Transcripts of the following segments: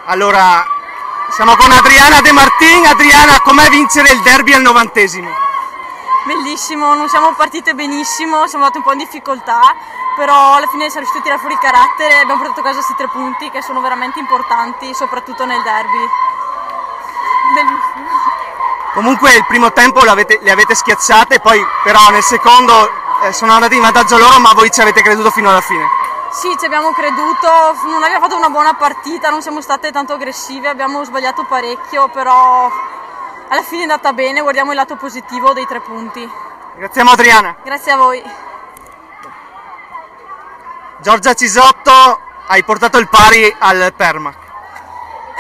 Allora, siamo con Adriana De Martin. Adriana, com'è vincere il derby al 90°? Bellissimo, non siamo partite benissimo, siamo andati un po' in difficoltà, però alla fine siamo riusciti a tirare fuori il carattere e abbiamo portato a casa questi 3 punti che sono veramente importanti, soprattutto nel derby. Bellissimo. Comunque il primo tempo le avete schiacciate, poi però nel secondo sono andati in vantaggio loro, ma voi ci avete creduto fino alla fine. Sì, ci abbiamo creduto, non abbiamo fatto una buona partita, non siamo state tanto aggressive, abbiamo sbagliato parecchio, però alla fine è andata bene, guardiamo il lato positivo dei 3 punti. Grazie Adriana. Grazie a voi. Giorgia Cisotto, hai portato il pari al Permac.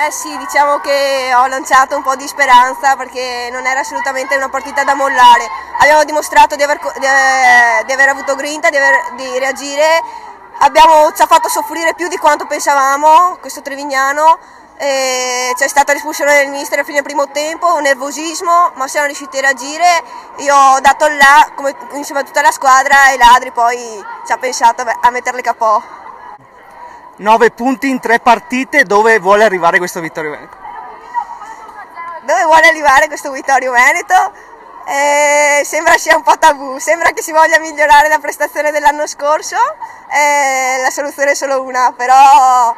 Sì, diciamo che ho lanciato un po' di speranza perché non era assolutamente una partita da mollare. Abbiamo dimostrato di aver avuto grinta, di reagire. Ci ha fatto soffrire più di quanto pensavamo questo Trevignano. C'è stata l'espulsione del mister a fine primo tempo, un nervosismo, ma siamo riusciti a reagire. Io ho dato il là come insieme a tutta la squadra e l'Adri poi ci ha pensato a metterle KO. 9 punti in 3 partite, dove vuole arrivare questo Vittorio Veneto? Dove vuole arrivare questo Vittorio Veneto? Sembra sia un po' tabù, sembra che si voglia migliorare la prestazione dell'anno scorso, la soluzione è solo una, però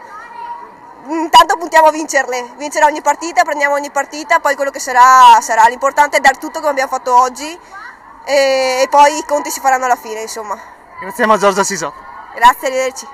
intanto puntiamo a vincere ogni partita, prendiamo ogni partita, poi quello che sarà. L'importante è dar tutto come abbiamo fatto oggi e poi i conti si faranno alla fine, insomma. Grazie a Giorgia Cisotto. Grazie, arrivederci.